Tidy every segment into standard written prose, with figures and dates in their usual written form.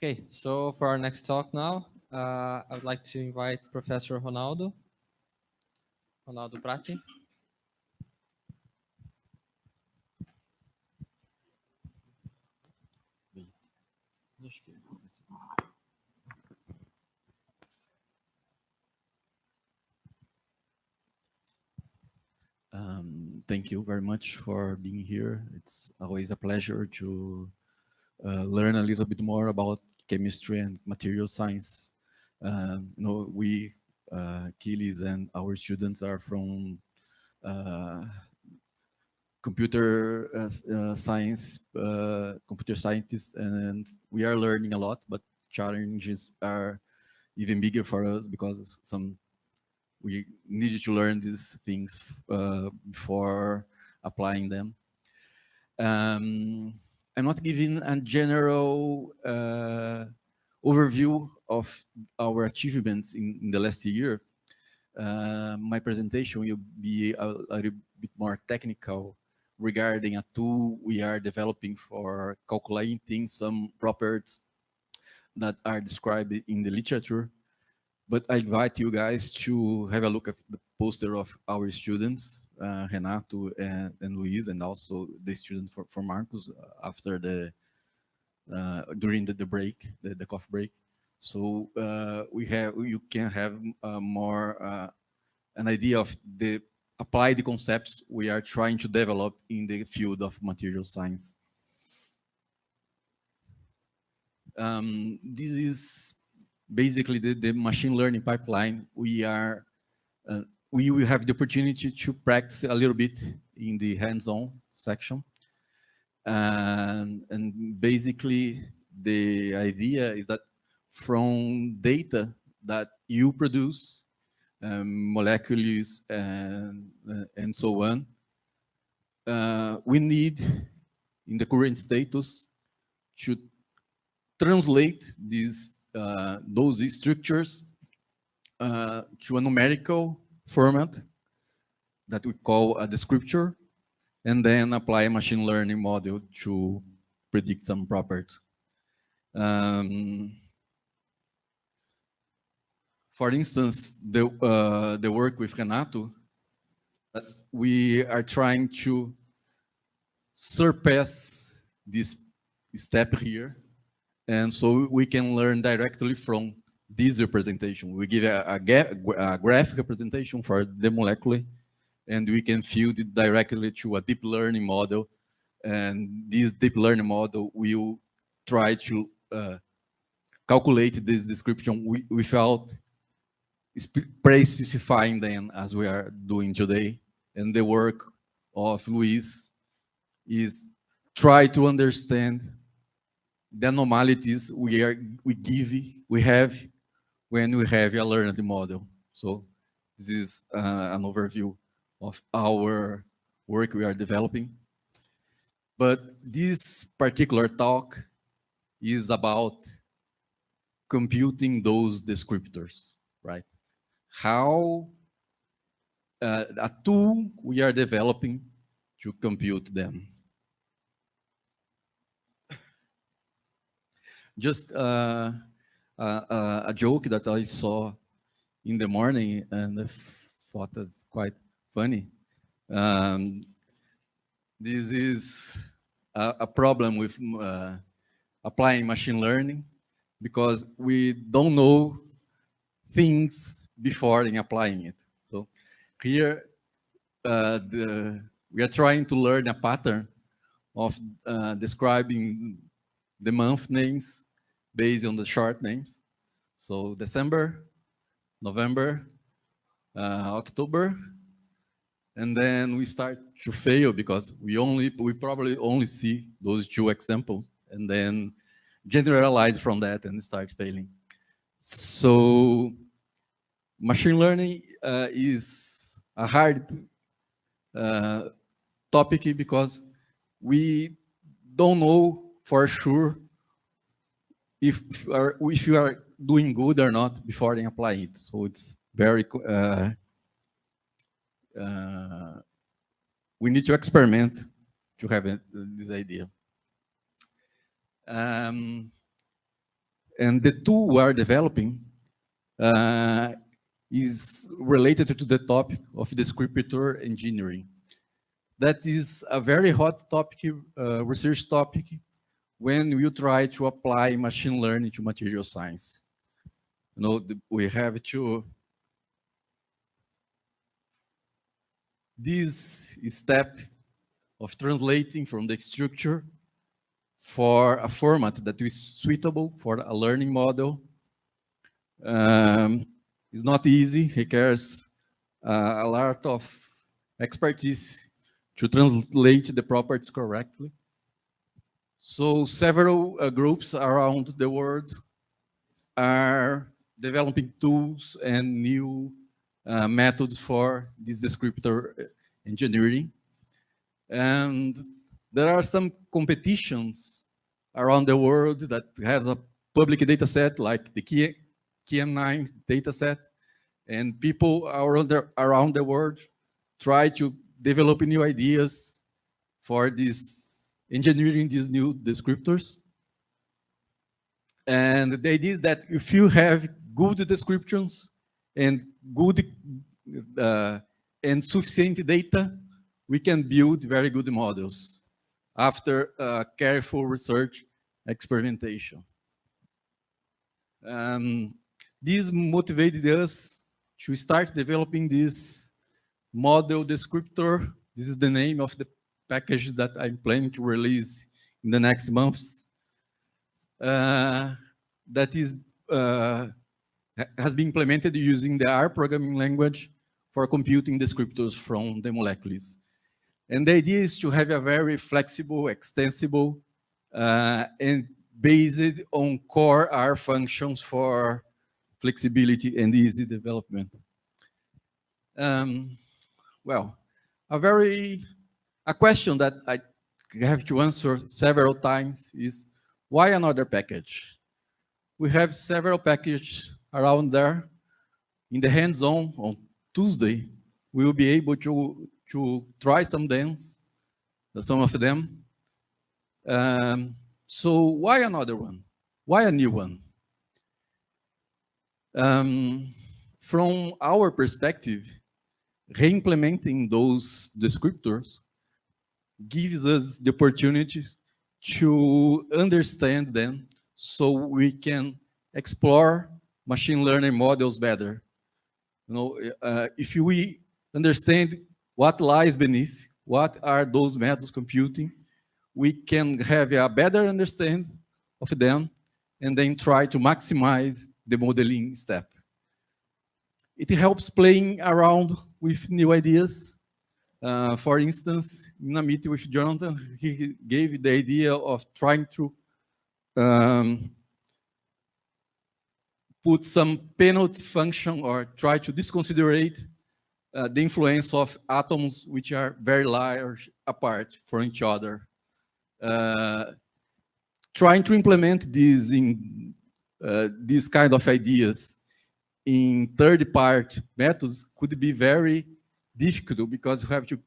Okay, so for our next talk now, I would like to invite Professor Ronaldo Prati. Thank you very much for being here. It's always a pleasure to learn a little bit more about chemistry and material science. We, Achilles and our students are from computer scientists, and we are learning a lot, but challenges are even bigger for us because we needed to learn these things before applying them. I'm not giving a general overview of our achievements in the last year. My presentation will be a little bit more technical regarding a tool we are developing for calculating some properties that are described in the literature. But I invite you guys to have a look at the poster of our students, Renato and Luis, and also the student for Marcos after during the break, the coffee break. So you can have more an idea of apply the concepts we are trying to develop in the field of material science. This is basically the machine learning pipeline. We will have the opportunity to practice a little bit in the hands-on section. And basically, the idea is that from data that you produce, molecules and so on, we need, in the current status, to translate those structures to a numerical format that we call a descriptor, and then apply a machine learning model to predict some properties. For instance, the work with Renato, we are trying to surpass this step here, and so we can learn directly from this representation. We give a graph representation for the molecule, and we can feed it directly to a deep learning model, and this deep learning model will try to calculate this description without pre-specifying them as we are doing today. And the work of Luis is try to understand the anomalies we have when we have a learned model. So this is an overview of our work we are developing. But this particular talk is about computing those descriptors, right? How a tool we are developing to compute them. Just a joke that I saw in the morning, and I thought that's quite funny. This is a problem with applying machine learning, because we don't know things before in applying it. So here, we are trying to learn a pattern of describing the month names based on the short names. So December, November, October, and then we start to fail because we probably only see those two examples, and then generalize from that and start failing. So machine learning is a hard topic because we don't know for sure if you are doing good or not before they apply it. So it's very we need to experiment to have this idea. And the tool we are developing is related to the topic of descriptor engineering. That is a very hot topic, research topic, when we try to apply machine learning to material science. You know, we have to, this step of translating from the structure for a format that is suitable for a learning model is not easy. It requires a lot of expertise to translate the properties correctly. So several groups around the world are developing tools and new methods for this descriptor engineering. And there are some competitions around the world that has a public data set like the KM9 data set, and people around the world try to develop new ideas for this engineering these new descriptors. And the idea is that if you have good descriptions and good and sufficient data, we can build very good models after careful research experimentation. This motivated us to start developing this model descriptor. This is the name of the package that I'm planning to release in the next months. That is has been implemented using the R programming language for computing descriptors from the molecules. And the idea is to have a very flexible, extensible, and based on core R functions for flexibility and easy development. Well, a question that I have to answer several times is, why another package? We have several packages around there. In the hands-on on Tuesday, we will be able to try some of them. So why another one? Why a new one? From our perspective, re-implementing those descriptors gives us the opportunity to understand them so we can explore machine learning models better. You know, if we understand what lies beneath, what are those methods computing, we can have a better understanding of them and then try to maximize the modeling step. It helps playing around with new ideas. For instance, in a meeting with Jonathan, he gave the idea of trying to put some penalty function or try to disconsiderate the influence of atoms which are very large apart from each other. Trying to implement these in these kind of ideas in third-party methods could be very difficult because you have to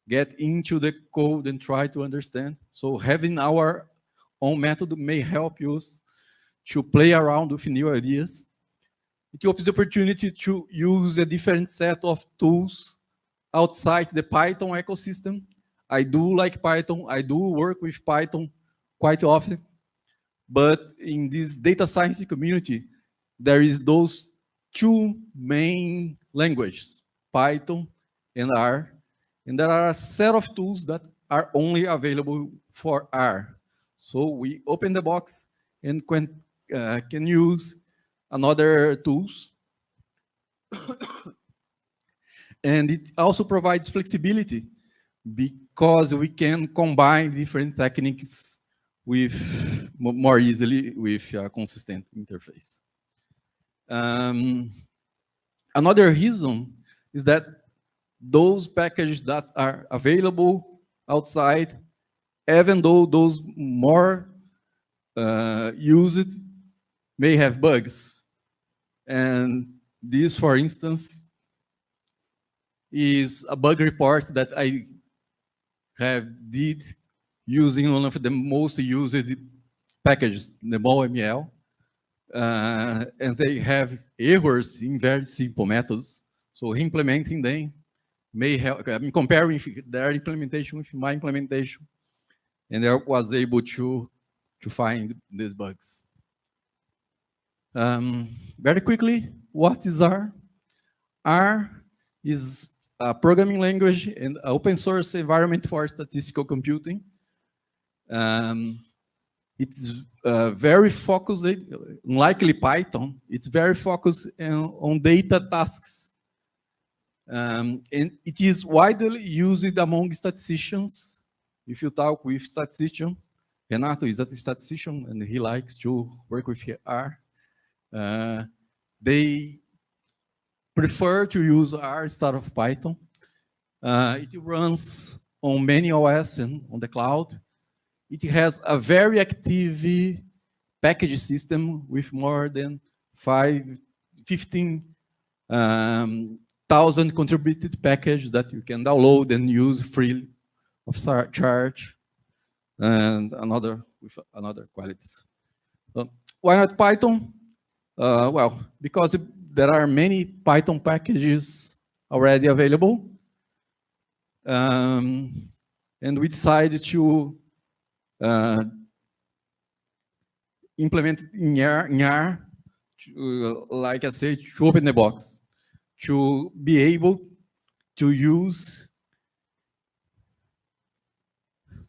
get into the code and try to understand. So having our own method may help us to play around with new ideas. It opens the opportunity to use a different set of tools outside the Python ecosystem. I do like Python. I do work with Python quite often. But in this data science community, there is those two main languages, Python and R. And there are a set of tools that are only available for R. So we open the box and can use another tools. And it also provides flexibility because we can combine different techniques with more easily with a consistent interface. Another reason is that those packages that are available outside, even though those more used may have bugs. And this, for instance, is a bug report that I did using one of the most used packages, the MolML. and they have errors in very simple methods. So implementing them may help. I'm comparing their implementation with my implementation, and I was able to find these bugs. Very quickly, what is R? R is a programming language and an open source environment for statistical computing. It's very focused, unlikely Python, it's very focused on data tasks. And it is widely used among statisticians. If you talk with statisticians, Renato is a statistician and he likes to work with R. They prefer to use R instead of Python. It runs on many OS and on the cloud. It has a very active package system with more than 15,000 contributed packages that you can download and use free of charge, and with another qualities. Why not Python? Well, because there are many Python packages already available, and we decided to implement in R, like I said, to open the box, to be able to use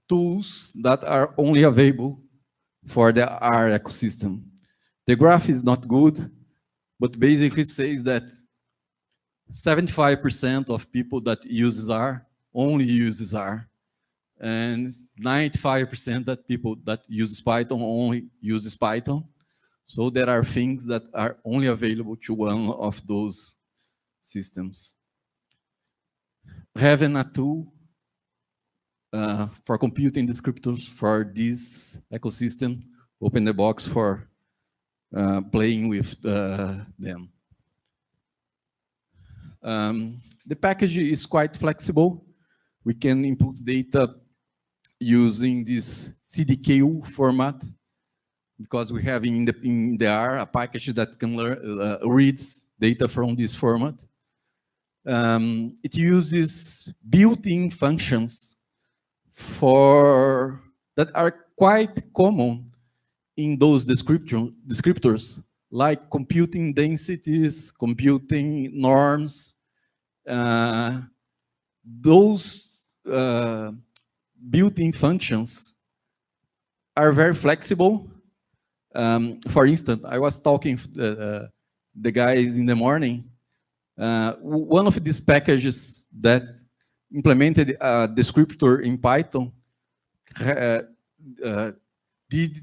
tools that are only available for the R ecosystem. The graph is not good, but basically says that 75% of people that uses R only uses R, and 95% that people that uses Python only uses Python. So there are things that are only available to one of those systems. Having a tool for computing descriptors for this ecosystem, open the box for playing with them. The package is quite flexible. We can input data using this CDKU format, because we have in the R a package that can reads data from this format. It uses built-in functions that are quite common in those descriptors, like computing densities, computing norms. Those built-in functions are very flexible. For instance, I was talking to the guys in the morning. One of these packages that implemented a descriptor in Python they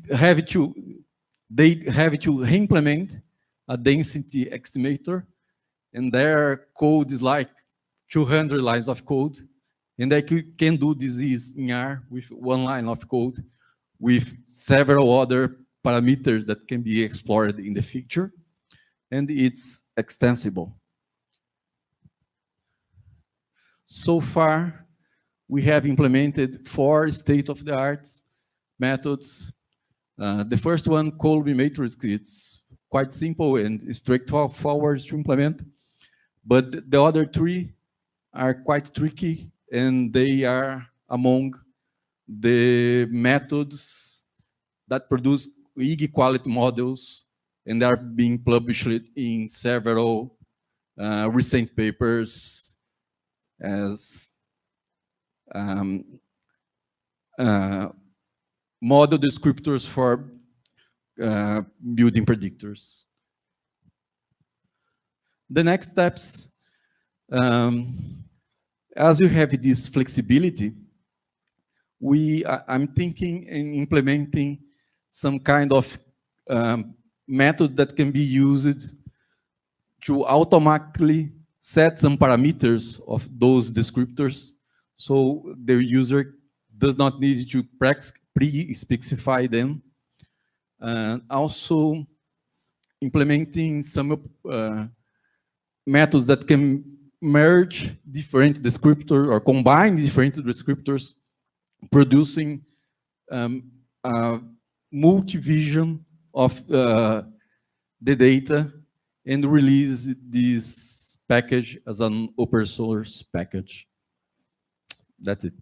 have to implement a density estimator, and their code is like 200 lines of code, and they can do this in R with one line of code with several other parameters that can be explored in the future, and it's extensible. So far, we have implemented 4 state-of-the-art methods. The first one, Colby matrix, it's quite simple and straightforward to implement, but the other 3 are quite tricky, and they are among the methods that produce IG quality models, and are being published in several recent papers as model descriptors for building predictors. The next steps, as you have this flexibility, I'm thinking in implementing some kind of method that can be used to automatically set some parameters of those descriptors, so the user does not need to pre-specify them. Also implementing some methods that can merge different descriptors or combine different descriptors, producing multi-vision of the data and release this package as an open source package. That's it.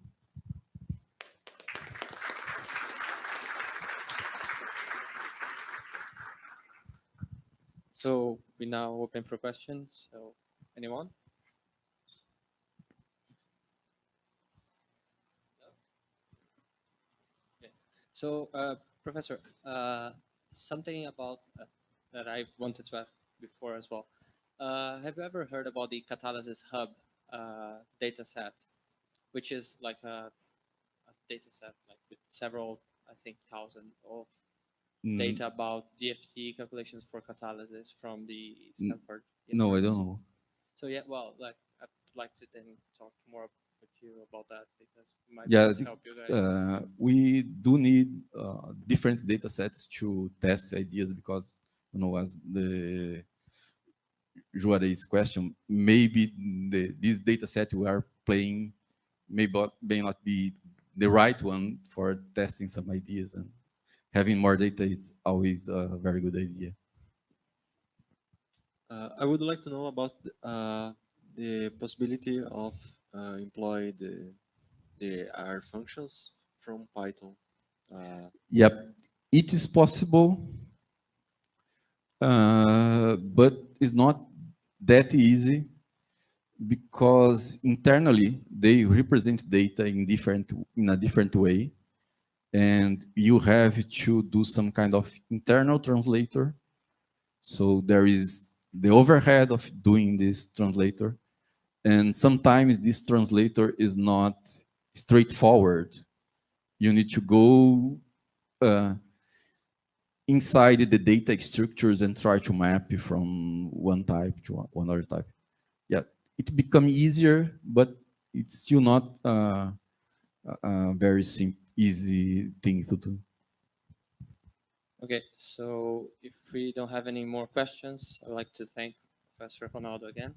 So we now open for questions. So anyone? No? Okay. So Professor, something about that I wanted to ask before as well. Have you ever heard about the Catalysis Hub data set, which is like a data set like with several, I think, thousand of data about DFT calculations for catalysis from the Stanford No, I University? don't know. So yeah, well, like I'd like to then talk more with you about that because it might Yeah, help you guys. we do need different data sets to test ideas because, you know, as the Juarez's question, maybe this data set we are playing may not be the right one for testing some ideas, and having more data is always a very good idea. I would like to know about the possibility of employ the R functions from Python. Yep, it is possible, but it's not that easy because internally they represent data in a different way, and you have to do some kind of internal translator. So there is the overhead of doing this translator, and sometimes this translator is not straightforward. You need to go inside the data structures and try to map from one type to another type. Yeah, it becomes easier, but it's still not a very easy thing to do. Okay, so if we don't have any more questions, I'd like to thank Professor Ronaldo again.